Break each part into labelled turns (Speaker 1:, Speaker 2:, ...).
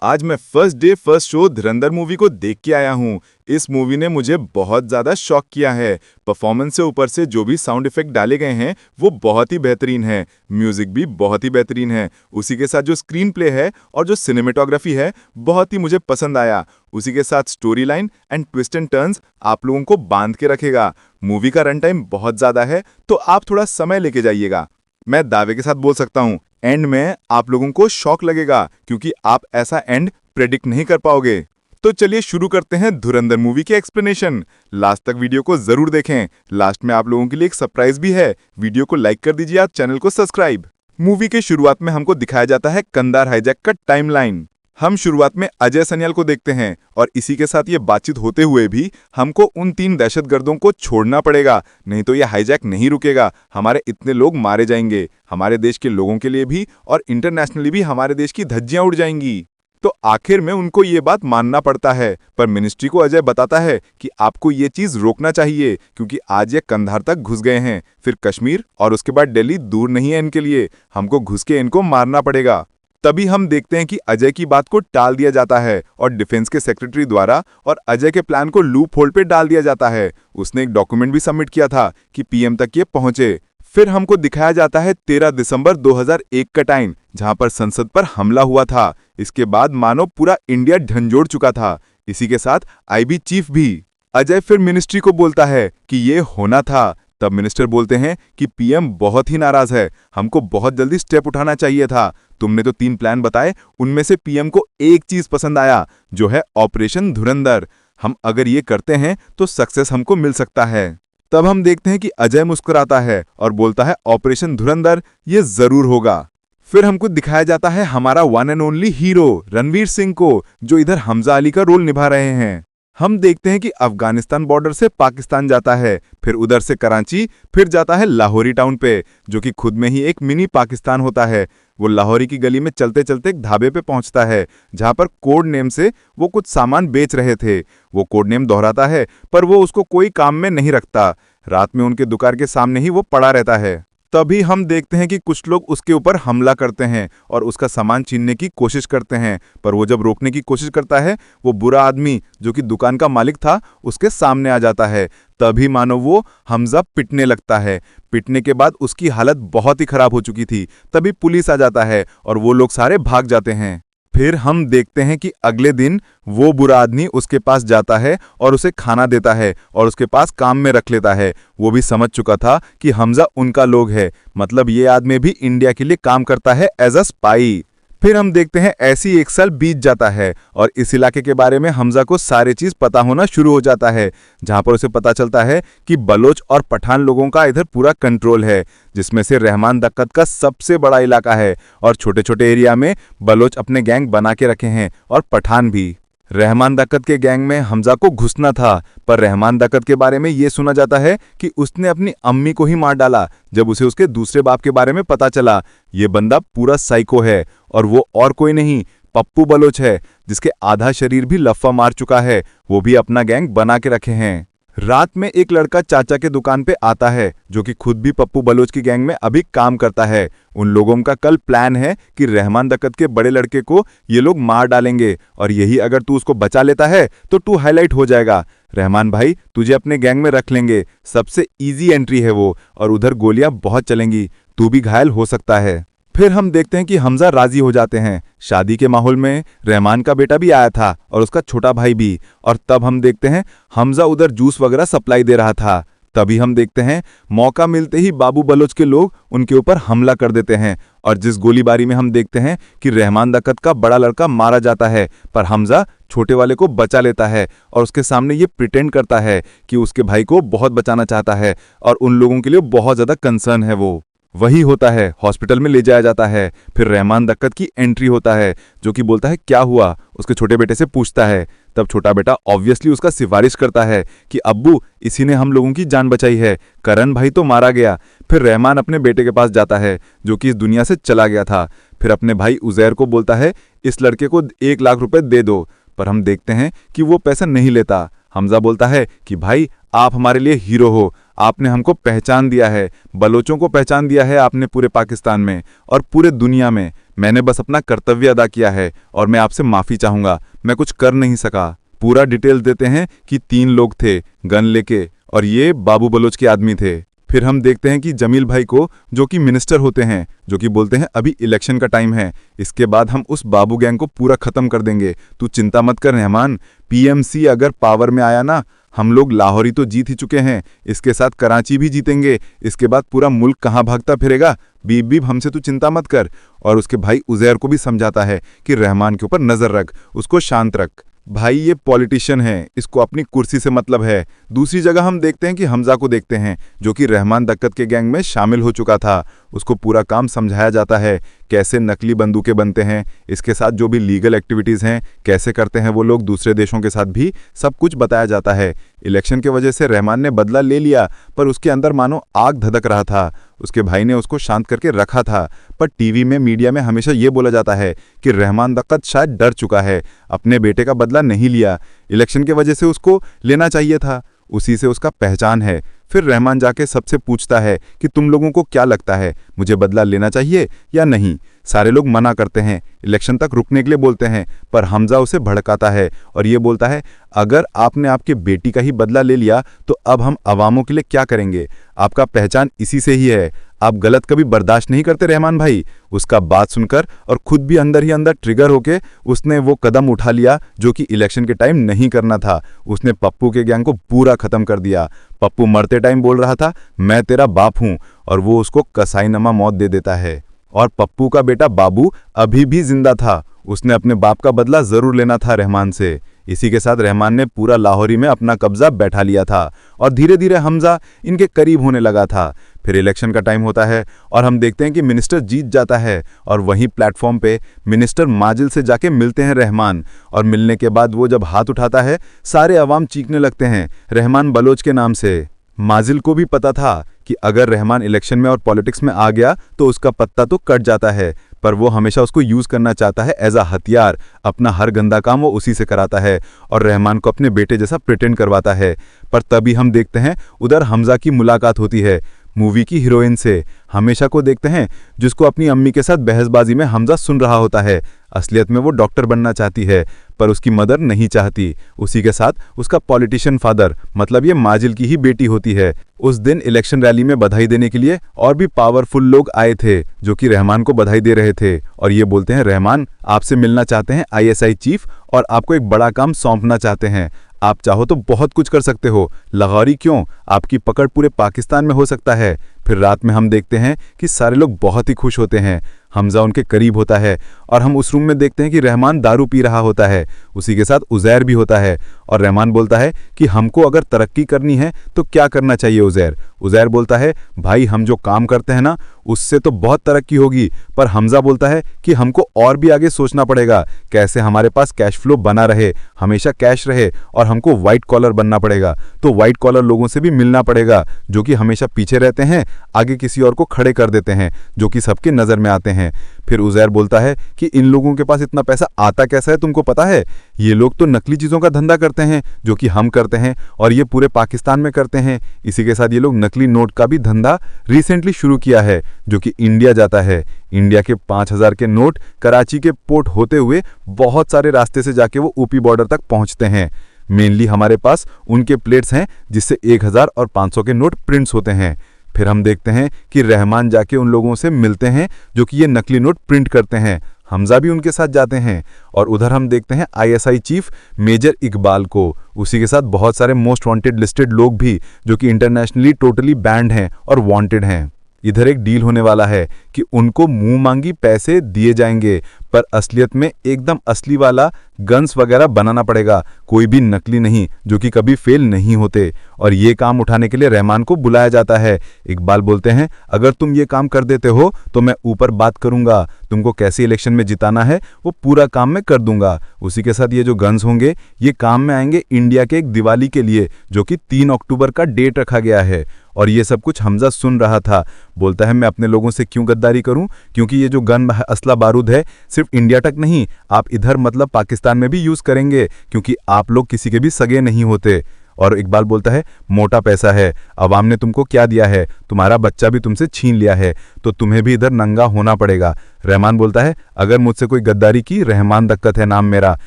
Speaker 1: आज मैं first day first show धुरंधर movie को देख के आया हूँ। इस मूवी ने मुझे बहुत ज़्यादा शॉक किया है। परफॉर्मेंस से ऊपर से जो भी साउंड इफेक्ट डाले गए हैं वो बहुत ही बेहतरीन है। म्यूजिक भी बहुत ही बेहतरीन है। उसी के साथ जो स्क्रीन प्ले है और जो सिनेमेटोग्राफी है बहुत ही मुझे पसंद आया। उसी के साथ story line and twist and turns आप लोगों को बांध के रखेगा। मूवी का रन टाइम बहुत ज़्यादा है तो आप थोड़ा समय लेके जाइएगा। मैं दावे के साथ बोल सकता हूँ एंड में आप लोगों को शॉक लगेगा क्योंकि आप ऐसा एंड प्रेडिक्ट नहीं कर पाओगे। तो चलिए शुरू करते हैं धुरंधर मूवी के एक्सप्लेनेशन। लास्ट तक वीडियो को जरूर देखें। लास्ट में आप लोगों के लिए एक सरप्राइज भी है। वीडियो को लाइक कर दीजिए, आप चैनल को सब्सक्राइब। मूवी के शुरुआत में हमको दिखाया जाता है कंधार हाईजैक का टाइमलाइन। हम शुरुआत में अजय सन्याल को देखते हैं और इसी के साथ ये बातचीत होते हुए भी हमको उन 3 दहशतगर्दों को छोड़ना पड़ेगा, नहीं तो ये हाईजैक नहीं रुकेगा। हमारे इतने लोग मारे जाएंगे, हमारे देश के लोगों के लिए भी और इंटरनेशनली भी हमारे देश की धज्जियां उड़ जाएंगी। तो आखिर में उनको ये बात मानना पड़ता है, पर मिनिस्ट्री को अजय बताता है कि आपको ये चीज रोकना चाहिए क्योंकि आज ये कंधार तक घुस गए हैं, फिर कश्मीर और उसके बाद दिल्ली दूर नहीं है इनके लिए। हमको घुस के इनको मारना पड़ेगा। तभी हम देखते हैं कि अजय की बात को टाल दिया जाता है और डिफेंस के सेक्रेटरी द्वारा और अजय के प्लान को लूप होल पे डाल दिया जाता है। उसने एक डॉक्यूमेंट भी सबमिट किया था कि पीएम तक ये पहुंचे। फिर हमको दिखाया जाता है 13 दिसंबर 2001 का टाइम, जहां पर संसद पर हमला हुआ था। इसके बाद मानो पूरा इंडिया झंझोड़ चुका था, इसी के साथ आईबी चीफ भी। अजय फिर मिनिस्ट्री को बोलता है कि ये होना था। तब मिनिस्टर बोलते हैं कि पीएम बहुत ही नाराज है, हमको बहुत जल्दी स्टेप उठाना चाहिए था। तुमने तो 3 प्लान बताए, उनमें से पीएम को एक चीज पसंद आया, जो है ऑपरेशन धुरंधर। हम अगर ये करते हैं तो सक्सेस हमको मिल सकता है। तब हम देखते हैं कि अजय मुस्कुराता है और बोलता है ऑपरेशन धुरंधर ये जरूर होगा। फिर हमको दिखाया जाता है हमारा one and only hero Ranveer Singh को, जो इधर हमजा अली का रोल निभा रहे हैं। हम देखते हैं कि अफगानिस्तान बॉर्डर से पाकिस्तान जाता है, फिर उधर से कराची, फिर जाता है लाहौरी टाउन पे, जो कि खुद में ही एक मिनी पाकिस्तान होता है। वो लाहौरी की गली में चलते चलते एक ढाबे पे पहुंचता है, जहां पर कोड नेम से वो कुछ सामान बेच रहे थे। वो कोड नेम दोहराता है, पर वो उसको कोई काम में नहीं रखता। रात में उनके दुकान के सामने ही वो पड़ा रहता है। तभी हम देखते हैं कि कुछ लोग उसके ऊपर हमला करते हैं और उसका सामान छीनने की कोशिश करते हैं, पर वो जब रोकने की कोशिश करता है, वो बुरा आदमी जो कि दुकान का मालिक था उसके सामने आ जाता है। तभी मानो वो हमजा पिटने लगता है। पिटने के बाद उसकी हालत बहुत ही खराब हो चुकी थी। तभी पुलिस आ जाता है और वो लोग सारे भाग जाते हैं। फिर हम देखते हैं कि अगले दिन वो बुरा आदमी उसके पास जाता है और उसे खाना देता है और उसके पास काम में रख लेता है। वो भी समझ चुका था कि हमजा उनका लोग है, मतलब ये आदमी भी इंडिया के लिए काम करता है एज अ स्पाई। फिर हम देखते हैं ऐसी 1 साल बीत जाता है और इस इलाके के बारे में हमजा को सारी चीज पता होना शुरू हो जाता है, जहां पर उसे पता चलता है कि बलोच और पठान लोगों का इधर पूरा कंट्रोल है, जिसमें से रहमान दक्कत का सबसे बड़ा इलाका है और छोटे छोटे एरिया में बलोच अपने गैंग बना के रखे हैं और पठान भी। रहमान दक्कत के गैंग में हमजा को घुसना था, पर रहमान दक्कत के बारे में ये सुना जाता है कि उसने अपनी अम्मी को ही मार डाला जब उसे उसके दूसरे बाप के बारे में पता चला। ये बंदा पूरा साइको है और वो और कोई नहीं पप्पू बलोच है, जिसके आधा शरीर भी लफ्फा मार चुका है। वो भी अपना गैंग बना के रखे हैं। रात में एक लड़का चाचा के दुकान पे आता है, जो कि खुद भी पप्पू बलोच की गैंग में अभी काम करता है। उन लोगों का कल प्लान है कि रहमान दक्कत के बड़े लड़के को ये लोग मार डालेंगे और यही अगर तू उसको बचा लेता है तो तू हाईलाइट हो जाएगा। रहमान भाई तुझे अपने गैंग में रख लेंगे, सबसे इजी एंट्री है वो, और उधर गोलियां बहुत चलेंगी, तू भी घायल हो सकता है। फिर हम देखते हैं कि हमजा राजी हो जाते हैं। शादी के माहौल में रहमान का बेटा भी आया था और उसका छोटा भाई भी, और तब हम देखते हैं हमजा उधर जूस वगैरह सप्लाई दे रहा था। तभी हम देखते हैं मौका मिलते ही बाबू बलोच के लोग उनके ऊपर हमला कर देते हैं और जिस गोलीबारी में हम देखते हैं कि रहमान दक्कत का बड़ा लड़का मारा जाता है, पर हमजा छोटे वाले को बचा लेता है और उसके सामने ये प्रिटेंड करता है कि उसके भाई को बहुत बचाना चाहता है और उन लोगों के लिए बहुत ज्यादा कंसर्न है। वो वही होता है, हॉस्पिटल में ले जाया जाता है। फिर रहमान दक्कत की एंट्री होता है, जो कि बोलता है क्या हुआ, उसके छोटे बेटे से पूछता है। तब छोटा बेटा ऑब्वियसली उसका सिफारिश करता है कि अब्बू इसी ने हम लोगों की जान बचाई है, करण भाई तो मारा गया। फिर रहमान अपने बेटे के पास जाता है जो कि इस दुनिया से चला गया था। फिर अपने भाई उजैर को बोलता है इस लड़के को 1 लाख रुपए दे दो, पर हम देखते हैं कि वो पैसा नहीं लेता। हमजा बोलता है कि भाई आप हमारे लिए हीरो हो, आपने हमको पहचान दिया है, बलोचों को पहचान दिया है आपने पूरे पाकिस्तान में और पूरे दुनिया में। मैंने बस अपना कर्तव्य अदा किया है और मैं आपसे माफ़ी चाहूँगा, मैं कुछ कर नहीं सका। पूरा डिटेल देते हैं कि 3 लोग थे गन लेके और ये बाबू बलोच के आदमी थे। फिर हम देखते हैं कि जमील भाई को, जो कि मिनिस्टर होते हैं, जो कि बोलते हैं अभी इलेक्शन का टाइम है, इसके बाद हम उस बाबू गैंग को पूरा ख़त्म कर देंगे, तू चिंता मत कर रहमान। पीएमसी अगर पावर में आया ना, हम लोग लाहौर ही तो जीत ही चुके हैं, इसके साथ कराची भी जीतेंगे, इसके बाद पूरा मुल्क कहाँ भागता फिरेगा, बीब बीब हमसे तू चिंता मत कर। और उसके भाई उज़ैर को भी समझाता है कि रहमान के ऊपर नज़र रख, उसको शांत रख। भाई ये पॉलिटिशियन है, इसको अपनी कुर्सी से मतलब है। दूसरी जगह हम देखते हैं कि हमजा को देखते हैं, जो कि रहमान दक्कत के गैंग में शामिल हो चुका था। उसको पूरा काम समझाया जाता है, कैसे नकली बंदूकें बनते हैं, इसके साथ जो भी लीगल एक्टिविटीज़ हैं कैसे करते हैं वो लोग दूसरे देशों के साथ भी, सब कुछ बताया जाता है। इलेक्शन के वजह से रहमान ने बदला ले लिया, पर उसके अंदर मानो आग धधक रहा था। उसके भाई ने उसको शांत करके रखा था, पर टीवी में, मीडिया में हमेशा ये बोला जाता है कि रहमान दक्कत शायद डर चुका है, अपने बेटे का बदला नहीं लिया, इलेक्शन के वजह से उसको लेना चाहिए था, उसी से उसका पहचान है। फिर रहमान जाके सबसे पूछता है कि तुम लोगों को क्या लगता है, मुझे बदला लेना चाहिए या नहीं। सारे लोग मना करते हैं, इलेक्शन तक रुकने के लिए बोलते हैं, पर हमजा उसे भड़काता है और ये बोलता है अगर आपने आपके बेटी का ही बदला ले लिया तो अब हम अवामों के लिए क्या करेंगे, आपका पहचान इसी से ही है, आप गलत कभी बर्दाश्त नहीं करते रहमान भाई। उसका बात सुनकर और खुद भी अंदर ही अंदर ट्रिगर होके उसने वो कदम उठा लिया जो कि इलेक्शन के टाइम नहीं करना था। उसने पप्पू के गैंग को पूरा खत्म कर दिया। पप्पू मरते टाइम बोल रहा था मैं तेरा बाप हूं, और वो उसको कसाईनमा मौत दे देता है। और पप्पू का बेटा बाबू अभी भी जिंदा था, उसने अपने बाप का बदला जरूर लेना था रहमान से। इसी के साथ रहमान ने पूरा लाहौरी में अपना कब्जा बैठा लिया था और धीरे धीरे हमजा इनके करीब होने लगा था। फिर इलेक्शन का टाइम होता है और हम देखते हैं कि मिनिस्टर जीत जाता है और वहीं प्लेटफॉर्म पे मिनिस्टर माजिल से जाके मिलते हैं रहमान। और मिलने के बाद वो जब हाथ उठाता है सारे अवाम चीखने लगते हैं रहमान बलोच के नाम से। माजिल को भी पता था कि अगर रहमान इलेक्शन में और पॉलिटिक्स में आ गया तो उसका पत्ता तो कट जाता है, पर वो हमेशा उसको यूज़ करना चाहता है एज अ हथियार। अपना हर गंदा काम वो उसी से कराता है और रहमान को अपने बेटे जैसा प्रिटेंड करवाता है। पर तभी हम देखते हैं उधर हमजा की मुलाकात होती है मूवी की हीरोइन से। हमेशा को देखते हैं जिसको अपनी अम्मी के साथ बहसबाजी में हमजा सुन रहा होता है। असलियत में वो डॉक्टर बनना चाहती है पर उसकी मदर नहीं चाहती। उसी के साथ उसका पॉलिटिशियन फादर, मतलब ये माजिल की ही बेटी होती है। उस दिन इलेक्शन रैली में बधाई देने के लिए और भी पावरफुल लोग आए थे जो कि रहमान को बधाई दे रहे थे और ये बोलते हैं रहमान आपसे मिलना चाहते हैं आईएसआई चीफ और आपको एक बड़ा काम सौंपना चाहते हैं। आप चाहो तो बहुत कुछ कर सकते हो, लाहौरी क्यों, आपकी पकड़ पूरे पाकिस्तान में हो सकता है। फिर रात में हम देखते हैं कि सारे लोग बहुत ही खुश होते हैं। हमजा उनके करीब होता है और हम उस रूम में देखते हैं कि रहमान दारू पी रहा होता है। उसी के साथ उज़ैर भी होता है और रहमान बोलता है कि हमको अगर तरक्की करनी है तो क्या करना चाहिए उज़ैर। उज़ैर बोलता है भाई हम जो काम करते हैं ना उससे तो बहुत तरक्की होगी, पर हमजा बोलता है कि हमको और भी आगे सोचना पड़ेगा, कैसे हमारे पास कैश फ्लो बना रहे, हमेशा कैश रहे, और हमको वाइट कॉलर बनना पड़ेगा। तो वाइट कॉलर लोगों से भी मिलना पड़ेगा जो कि हमेशा पीछे रहते हैं, आगे किसी और को खड़े कर देते हैं, जो कि सबके नज़र में आते हैं। फिर उज़ैर बोलता है कि इन लोगों के पास इतना पैसा आता कैसा है तुमको पता है, ये लोग तो नकली चीज़ों का धंधा करते हैं जो कि हम करते हैं और ये पूरे पाकिस्तान में करते हैं। इसी के साथ ये लोग नकली नोट का भी धंधा रिसेंटली शुरू किया है जो कि इंडिया जाता है। इंडिया के 5000 के नोट कराची के पोर्ट होते हुए बहुत सारे रास्ते से जाके वो ऊपी बॉर्डर तक पहुंचते हैं। मेनली हमारे पास उनके प्लेट्स हैं जिससे 1000 और 500 के नोट प्रिंट्स होते हैं। फिर हम देखते हैं कि रहमान जाके उन लोगों से मिलते हैं जो कि ये नकली नोट प्रिंट करते हैं। हमजा भी उनके साथ जाते हैं और उधर हम देखते हैं आईएसआई चीफ मेजर इकबाल को, उसी के साथ बहुत सारे मोस्ट वांटेड लिस्टेड लोग भी जो कि इंटरनेशनली टोटली बैंड हैं और वांटेड हैं। इधर एक डील होने वाला है कि उनको मुंह मांगी पैसे दिए जाएंगे, पर असलियत में एकदम असली वाला गन्स वगैरह बनाना पड़ेगा, कोई भी नकली नहीं, जो कि कभी फेल नहीं होते। और ये काम उठाने के लिए रहमान को बुलाया जाता है। इकबाल बोलते हैं अगर तुम ये काम कर देते हो तो मैं ऊपर बात करूंगा, तुमको कैसे इलेक्शन में जिताना है वो पूरा काम मैं कर दूंगा। उसी के साथ ये जो गन्स होंगे ये काम में आएंगे इंडिया के एक दिवाली के लिए जो कि 3 अक्टूबर का डेट रखा गया है।
Speaker 2: और ये सब कुछ हमजा सुन रहा था। बोलता है मैं अपने लोगों से क्यों गद्दारी करूं, क्योंकि ये जो गन असला बारूद है सिर्फ इंडिया तक नहीं, आप इधर मतलब पाकिस्तान में भी यूज करेंगे, क्योंकि आप लोग किसी के भी सगे नहीं होते। और इकबाल बोलता है मोटा पैसा है, अवाम ने तुमको क्या दिया है, तुम्हारा बच्चा भी तुमसे छीन लिया है, तो तुम्हें भी इधर नंगा होना पड़ेगा। रहमान बोलता है अगर मुझसे कोई गद्दारी की, रहमान दक्कत है नाम मेरा,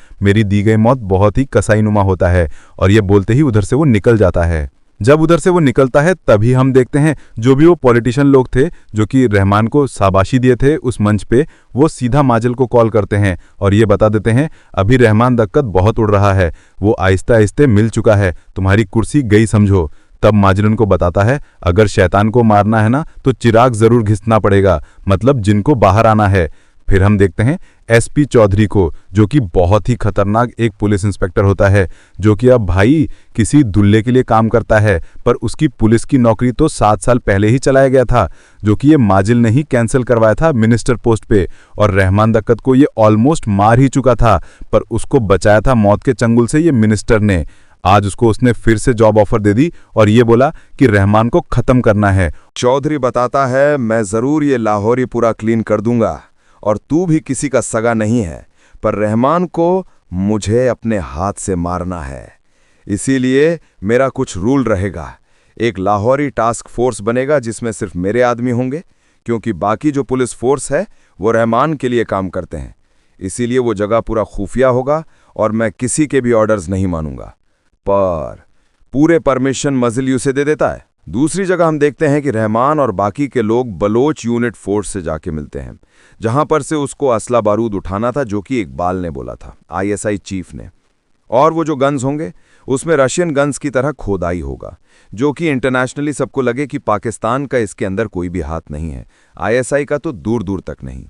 Speaker 2: मेरी दी गई मौत बहुत ही कसाईनुमा होता है। और ये बोलते ही उधर से वो निकल जाता है। जब उधर से वो निकलता है तभी हम देखते हैं जो भी वो पॉलिटिशियन लोग थे जो कि रहमान को शाबाशी दिए थे उस मंच पे, वो सीधा माजिल को कॉल करते हैं और ये बता देते हैं अभी रहमान दक्कत बहुत उड़ रहा है, वो आहिस्ते आहिस्ते मिल चुका है, तुम्हारी कुर्सी गई समझो। तब माजिल उनको बताता है अगर शैतान को मारना है ना तो चिराग जरूर घिसना पड़ेगा, मतलब जिनको बाहर आना है। फिर हम देखते हैं एसपी चौधरी को, जो कि बहुत ही खतरनाक एक पुलिस इंस्पेक्टर होता है, जो कि अब भाई किसी दुल्ले के लिए काम करता है, पर उसकी पुलिस की नौकरी तो 7 साल पहले ही चलाया गया था, जो कि ये माजिल ने ही कैंसिल करवाया था मिनिस्टर पोस्ट पे। और रहमान दक्कत को ये ऑलमोस्ट मार ही चुका था, पर उसको बचाया था मौत के चंगुल से ये मिनिस्टर ने। आज उसने फिर से जॉब ऑफर दे दी और ये बोला कि रहमान को खत्म करना है।
Speaker 3: चौधरी बताता है मैं जरूर ये लाहौरी पूरा क्लीन कर दूंगा और तू भी किसी का सगा नहीं है, पर रहमान को मुझे अपने हाथ से मारना है, इसीलिए मेरा कुछ रूल रहेगा। एक लाहौरी टास्क फोर्स बनेगा जिसमें सिर्फ मेरे आदमी होंगे, क्योंकि बाकी जो पुलिस फोर्स है वो रहमान के लिए काम करते हैं, इसीलिए वो जगह पूरा खुफिया होगा और मैं किसी के भी ऑर्डर्स नहीं मानूंगा। पर पूरे परमिशन मजिल उसे दे देता है। दूसरी जगह हम देखते हैं कि रहमान और बाकी के लोग बलोच यूनिट फोर्स से जाके मिलते हैं, जहां पर से उसको असला बारूद उठाना था, जो कि इकबाल ने बोला था, आईएसआई चीफ ने। और वो जो गन्स होंगे उसमें रशियन गन्स की तरह खोदाई होगा, जो कि इंटरनेशनली सबको लगे कि पाकिस्तान का इसके अंदर कोई भी हाथ नहीं है, आईएसआई का तो दूर दूर तक नहीं।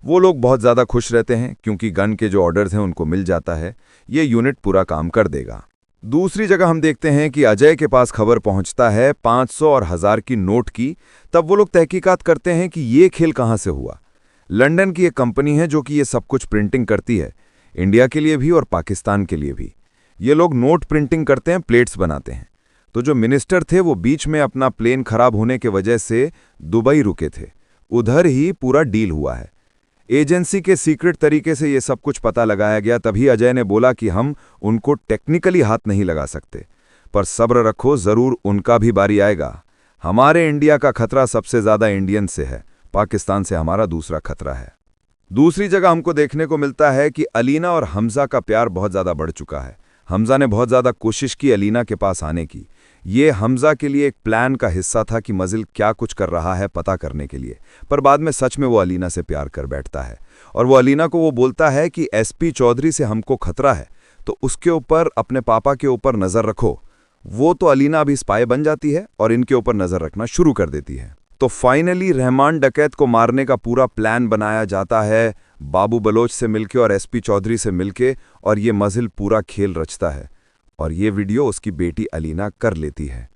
Speaker 3: वो लोग बहुत ज़्यादा खुश रहते हैं क्योंकि गन के जो ऑर्डर्स हैं उनको मिल जाता है, ये यूनिट पूरा काम कर देगा। दूसरी जगह हम देखते हैं कि अजय के पास खबर पहुंचता है 500 और 1000 की नोट की। तब वो लोग तहकीकात करते हैं कि ये खेल कहां से हुआ। लंदन की एक कंपनी है जो कि ये सब कुछ प्रिंटिंग करती है, इंडिया के लिए भी और पाकिस्तान के लिए भी। ये लोग नोट प्रिंटिंग करते हैं, प्लेट्स बनाते हैं। तो जो मिनिस्टर थे वो बीच में अपना प्लेन खराब होने के वजह से दुबई रुके थे, उधर ही पूरा डील हुआ है। एजेंसी के सीक्रेट तरीके से ये सब कुछ पता लगाया गया, तभी अजय ने बोला कि हम उनको टेक्निकली हाथ नहीं लगा सकते, पर सब्र रखो, जरूर उनका भी बारी आएगा। हमारे इंडिया का खतरा सबसे ज्यादा इंडियन से है, पाकिस्तान से हमारा दूसरा खतरा है। दूसरी जगह हमको देखने को मिलता है कि अलीना और हमजा का प्यार बहुत ज्यादा बढ़ चुका है। हमजा ने बहुत ज्यादा कोशिश की अलीना के पास आने की। ये हमजा के लिए एक प्लान का हिस्सा था कि मजिल क्या कुछ कर रहा है पता करने के लिए, पर बाद में सच में वो अलीना से प्यार कर बैठता है और वो अलीना को वो बोलता है कि एसपी चौधरी से हमको खतरा है, तो उसके ऊपर, अपने पापा के ऊपर नजर रखो। वो तो अलीना अभी स्पाई बन जाती है और इनके ऊपर नजर रखना शुरू कर देती है। तो फाइनली रहमान डकैत को मारने का पूरा प्लान बनाया जाता है, बाबू बलोच से मिलके और एसपी चौधरी से मिलके, और ये मजिल पूरा खेल रचता है और ये वीडियो उसकी बेटी अलीना कर लेती है।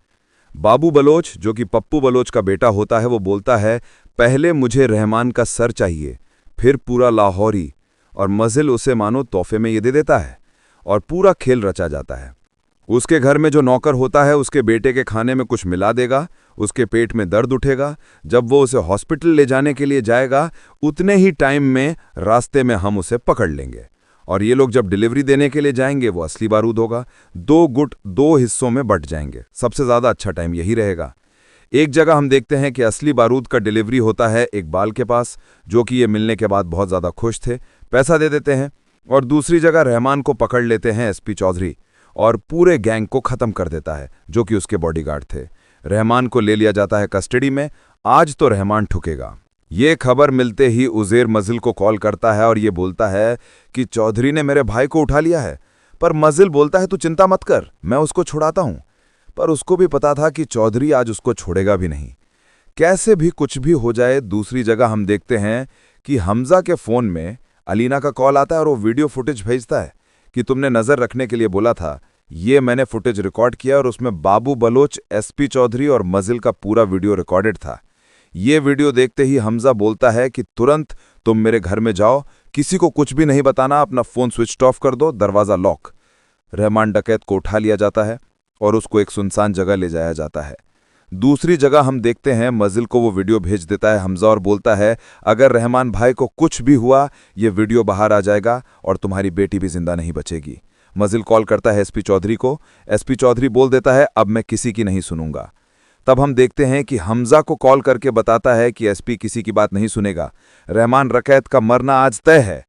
Speaker 3: बाबू बलोच, जो कि पप्पू बलोच का बेटा होता है, वो बोलता है पहले मुझे रहमान का सर चाहिए, फिर पूरा लाहौरी, और मजिल उसे मानो तोहफे में ये दे देता है और पूरा खेल रचा जाता है। उसके घर में जो नौकर होता है उसके बेटे के खाने में कुछ मिला देगा, उसके पेट में दर्द उठेगा, जब वो उसे हॉस्पिटल ले जाने के लिए जाएगा उतने ही टाइम में रास्ते में हम उसे पकड़ लेंगे, और ये लोग जब डिलीवरी देने के लिए जाएंगे वो असली बारूद होगा। 2 गुट 2 हिस्सों में बंट जाएंगे, सबसे ज्यादा अच्छा टाइम यही रहेगा। एक जगह हम देखते हैं कि असली बारूद का डिलीवरी होता है इकबाल के पास, जो कि ये मिलने के बाद बहुत ज्यादा खुश थे, पैसा दे देते हैं। और दूसरी जगह रहमान को पकड़ लेते हैं एसपी चौधरी और पूरे गैंग को खत्म कर देता है, जो कि उसके बॉडीगार्ड थे। रहमान को ले लिया जाता है कस्टडी में। आज तो रहमान ठुकेगा। ये खबर मिलते ही उज़ैर मजिल को कॉल करता है और ये बोलता है कि चौधरी ने मेरे भाई को उठा लिया है, पर मजिल बोलता है तू चिंता मत कर, मैं उसको छुड़ाता हूं। पर उसको भी पता था कि चौधरी आज उसको छोड़ेगा भी नहीं, कैसे भी कुछ भी हो जाए। दूसरी जगह हम देखते हैं कि हमजा के फोन में अलीना का कॉल आता है और वो वीडियो फुटेज भेजता है कि तुमने नजर रखने के लिए बोला था, ये मैंने फुटेज रिकॉर्ड किया और उसमें बाबू बलोच, एसपी चौधरी और मजिल का पूरा वीडियो रिकॉर्डेड था। ये वीडियो देखते ही हमजा बोलता है कि तुरंत तुम मेरे घर में जाओ, किसी को कुछ भी नहीं बताना, अपना फोन स्विच ऑफ कर दो, दरवाजा लॉक। रहमान डकैत को उठा लिया जाता है और उसको एक सुनसान जगह ले जाया जाता है। दूसरी जगह हम देखते हैं मजिल को वो वीडियो भेज देता है हमजा और बोलता है, अगर रहमान भाई को कुछ भी हुआ ये वीडियो बाहर आ जाएगा और तुम्हारी बेटी भी जिंदा नहीं बचेगी। मजिल कॉल करता है एसपी चौधरी को। एसपी चौधरी बोल देता है, अब मैं किसी की नहीं सुनूंगा। तब हम देखते हैं कि हमजा को कॉल करके बताता है कि एसपी किसी की बात नहीं सुनेगा, रहमान रकैत का मरना आज तय है।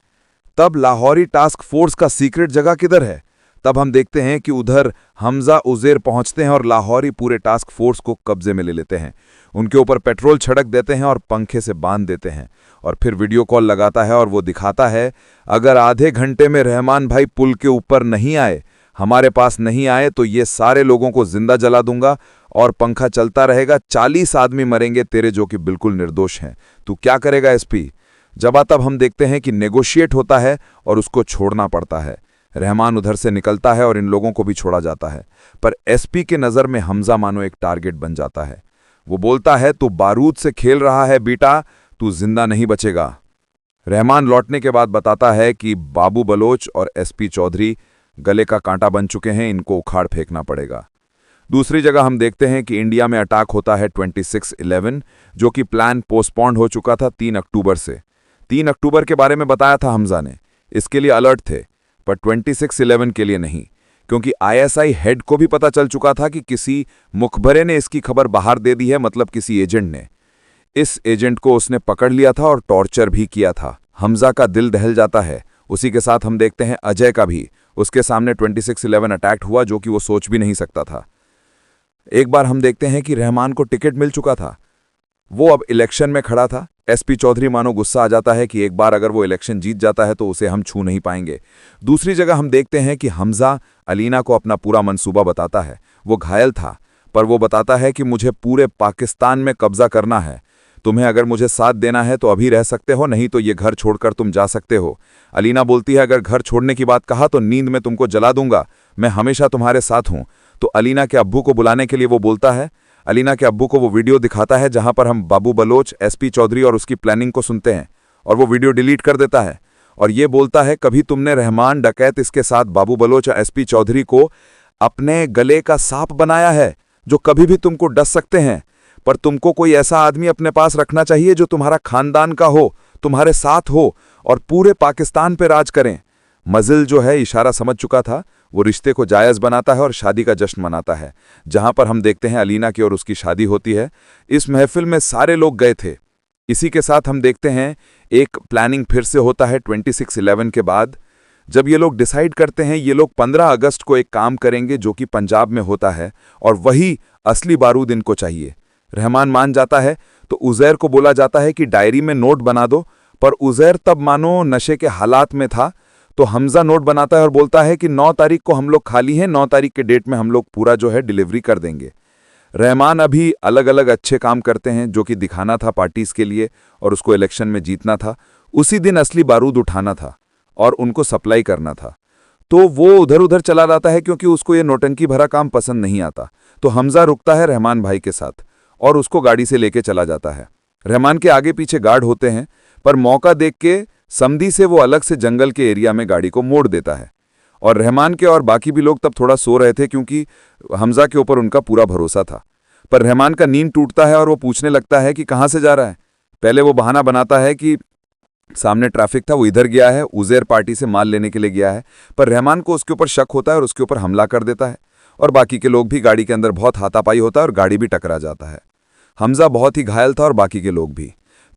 Speaker 3: तब लाहौरी टास्क फोर्स का सीक्रेट जगह किधर है? तब हम देखते हैं कि उधर हमजा उज़ैर पहुंचते हैं और लाहौरी पूरे टास्क फोर्स को कब्जे में ले लेते हैं। उनके ऊपर पेट्रोल छिड़क देते हैं और पंखे से बांध देते हैं और फिर वीडियो कॉल लगाता है और वो दिखाता है, अगर आधे घंटे में रहमान भाई पुल के ऊपर नहीं आए, हमारे पास नहीं आए, तो ये सारे लोगों को जिंदा जला दूंगा और पंखा चलता रहेगा। 40 आदमी मरेंगे तेरे जो कि बिल्कुल निर्दोष हैं। तू क्या करेगा एसपी? जब तब हम देखते हैं कि नेगोशिएट होता है और उसको छोड़ना पड़ता है। रहमान उधर से निकलता है और इन लोगों को भी छोड़ा जाता है, पर एसपी के नज़र में हमजा मानो एक टारगेट बन जाता है। वो बोलता है, तू बारूद से खेल रहा है बेटा, तू जिंदा नहीं बचेगा। रहमान लौटने के बाद बताता है कि बाबू बलोच और एसपी चौधरी गले का कांटा बन चुके हैं, इनको उखाड़ फेंकना पड़ेगा। दूसरी जगह हम देखते हैं कि इंडिया में अटैक होता है 26/11, जो कि प्लान पोस्टपोन्ड हो चुका था 3 अक्टूबर से। 3 अक्टूबर के बारे में बताया था हमजा ने, इसके लिए अलर्ट थे, पर 26/11 के लिए नहीं, क्योंकि आईएसआई हेड को भी पता चल चुका था कि किसी मुखबरे ने इसकी खबर बाहर दे दी है, मतलब किसी एजेंट ने। इस एजेंट को उसने पकड़ लिया था और टॉर्चर भी किया था। हमजा का दिल दहल जाता है। उसी के साथ हम देखते हैं अजय का भी, उसके सामने 26/11 अटैक हुआ जो कि वो सोच भी नहीं सकता था। एक बार हम देखते हैं कि रहमान को टिकट मिल चुका था, वो अब इलेक्शन में खड़ा था। एसपी चौधरी मानो गुस्सा आ जाता है कि एक बार अगर वो इलेक्शन जीत जाता है तो उसे हम छू नहीं पाएंगे। दूसरी जगह हम देखते हैं कि हमजा अलीना को अपना पूरा मंसूबा बताता है। वो घायल था, पर वो बताता है कि मुझे पूरे पाकिस्तान में कब्जा करना है, तुम्हें अगर मुझे साथ देना है तो अभी रह सकते हो, नहीं तो ये घर छोड़कर तुम जा सकते हो। अलीना बोलती है, अगर घर छोड़ने की बात कहा तो नींद में तुमको जला दूंगा, मैं हमेशा तुम्हारे साथ हूं। तो अलीना के अब्बू को बुलाने के लिए वो बोलता है। अलीना के अब्बू को वो वीडियो दिखाता है जहां पर हम बाबू बलोच, एसपी चौधरी और उसकी प्लानिंग को सुनते हैं, और वो वीडियो डिलीट कर देता है और ये बोलता है, कभी तुमने रहमान डकैत इसके साथ बाबू बलोच और एसपी चौधरी को अपने गले का सांप बनाया है, जो कभी भी तुमको डस सकते हैं, पर तुमको कोई ऐसा आदमी अपने पास रखना चाहिए जो तुम्हारा खानदान का हो, तुम्हारे साथ हो और पूरे पाकिस्तान पे राज करें। मजिल जो है इशारा समझ चुका था, वो रिश्ते को जायज़ बनाता है और शादी का जश्न मनाता है, जहां पर हम देखते हैं अलीना की और उसकी शादी होती है। इस महफिल में सारे लोग गए थे। इसी के साथ हम देखते हैं एक प्लानिंग फिर से होता है 26/11 के बाद, जब ये लोग डिसाइड करते हैं ये लोग 15 अगस्त को एक काम करेंगे जो कि पंजाब में होता है और वही असली बारूद इनको चाहिए। रहमान मान जाता है तो उज़ैर को बोला जाता है कि डायरी में नोट बना दो, पर उज़ैर तब मानो नशे के हालात में था, तो हमजा नोट बनाता है और बोलता है कि 9 तारीख को हम लोग खाली हैं, 9 तारीख के डेट में हम लोग पूरा जो है डिलीवरी कर देंगे। रहमान अभी अलग अलग अच्छे काम करते हैं जो कि दिखाना था पार्टीज के लिए और उसको इलेक्शन में जीतना था। उसी दिन असली बारूद उठाना था और उनको सप्लाई करना था, तो वो उधर उधर चला जाता है क्योंकि उसको ये नौटंकी भरा काम पसंद नहीं आता। तो हमजा रुकता है रहमान भाई के साथ और उसको गाड़ी से लेके चला जाता है। रहमान के आगे पीछे गार्ड होते हैं, पर मौका देख के समधी से वो अलग से जंगल के एरिया में गाड़ी को मोड़ देता है और रहमान के और बाकी भी लोग तब थोड़ा सो रहे थे क्योंकि हमजा के ऊपर उनका पूरा भरोसा था। पर रहमान का नींद टूटता है और वो पूछने लगता है कि कहाँ से जा रहा है। पहले वो बहाना बनाता है कि सामने ट्रैफिक था, वो इधर गया है, उज़ैर पार्टी से माल लेने के लिए गया है, पर रहमान को उसके ऊपर शक होता है और उसके ऊपर हमला कर देता है और बाकी के लोग भी, गाड़ी के अंदर बहुत हाथापाई होता है और गाड़ी भी टकरा जाता है। हमजा बहुत ही घायल था और बाकी के लोग भी।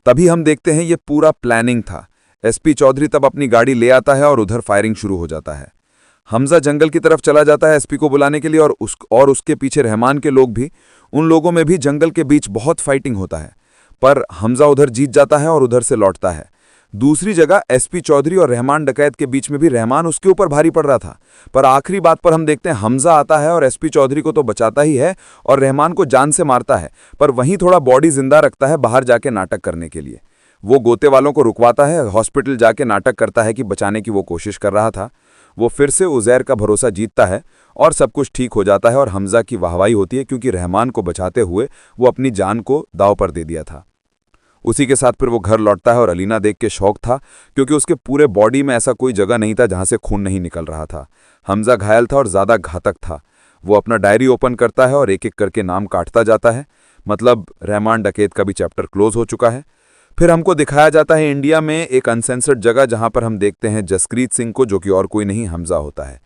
Speaker 3: तभी हम देखते हैं ये पूरा प्लानिंग था। एसपी चौधरी तब अपनी गाड़ी ले आता है और उधर फायरिंग शुरू हो जाता है। हमजा जंगल की तरफ चला जाता है एसपी को बुलाने के लिए और उसके पीछे रहमान के लोग भी। उन लोगों में भी जंगल के बीच बहुत फाइटिंग होता है, पर हमजा उधर जीत जाता है और उधर से लौटता है। दूसरी जगह एसपी चौधरी और रहमान डकैत के बीच में भी रहमान उसके ऊपर भारी पड़ रहा था, पर आखिरी बात पर हम देखते हैं हमजा आता है और एसपी चौधरी को तो बचाता ही है और रहमान को जान से मारता है, पर वहीं थोड़ा बॉडी जिंदा रखता है बाहर जाके नाटक करने के लिए। वो गोते वालों को रुकवाता है, हॉस्पिटल जाके नाटक करता है कि बचाने की वो कोशिश कर रहा था। वो फिर से उज़ैर का भरोसा जीतता है और सब कुछ ठीक हो जाता है और हमजा की वाहवाही होती है क्योंकि रहमान को बचाते हुए वो अपनी जान को दांव पर दे दिया था। उसी के साथ फिर वो घर लौटता है और अलीना देख के शौक था क्योंकि उसके पूरे बॉडी में ऐसा कोई जगह नहीं था जहां से खून नहीं निकल रहा था। हमजा घायल था और ज़्यादा घातक था। वो अपना डायरी ओपन करता है और एक एक करके नाम काटता जाता है। मतलब रहमान डकैत का भी चैप्टर क्लोज हो चुका है। फिर हमको दिखाया जाता है इंडिया में एक अनसेंसर्ड जगह जहां पर हम देखते हैं जसप्रीत सिंह को, जो कि और कोई नहीं हमजा होता है।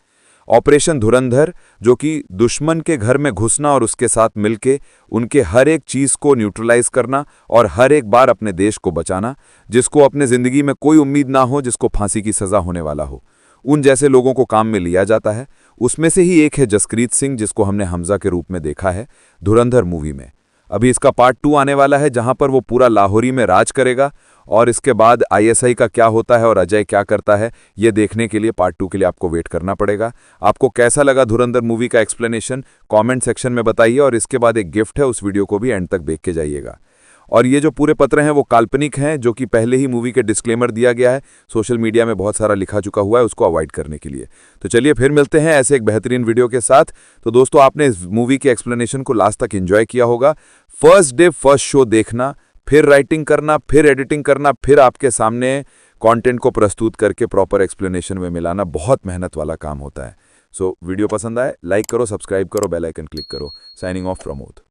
Speaker 3: ऑपरेशन धुरंधर, जो कि दुश्मन के घर में घुसना और उसके साथ मिलके उनके हर एक चीज़ को न्यूट्रलाइज करना और हर एक बार अपने देश को बचाना, जिसको अपने ज़िंदगी में कोई उम्मीद ना हो, जिसको फांसी की सज़ा होने वाला हो, उन जैसे लोगों को काम में लिया जाता है। उसमें से ही एक है जसप्रीत सिंह, जिसको हमने हमजा के रूप में देखा है धुरंधर मूवी में। अभी इसका पार्ट 2 आने वाला है, जहां पर वो पूरा लाहौरी में राज करेगा, और इसके बाद आईएसआई का क्या होता है और अजय क्या करता है, ये देखने के लिए पार्ट 2 के लिए आपको वेट करना पड़ेगा। आपको कैसा लगा धुरंधर मूवी का एक्सप्लेनेशन कमेंट सेक्शन में बताइए, और इसके बाद एक गिफ्ट है, उस वीडियो को भी एंड तक देख के जाइएगा। और ये जो पूरे पत्र हैं वो काल्पनिक हैं, जो कि पहले ही मूवी के डिस्क्लेमर दिया गया है, सोशल मीडिया में बहुत सारा लिखा चुका हुआ है, उसको अवॉइड करने के लिए। तो चलिए फिर मिलते हैं ऐसे एक बेहतरीन वीडियो के साथ। तो दोस्तों, आपने इस मूवी के एक्सप्लेनेशन को लास्ट तक एंजॉय किया होगा। फर्स्ट डे फर्स्ट शो देखना, फिर राइटिंग करना, फिर एडिटिंग करना, फिर आपके सामने कंटेंट को प्रस्तुत करके प्रॉपर एक्सप्लेनेशन में मिलाना बहुत मेहनत वाला काम होता है। सो वीडियो पसंद आए लाइक करो, सब्सक्राइब करो, बेल आइकन क्लिक करो। Signing off Pramod.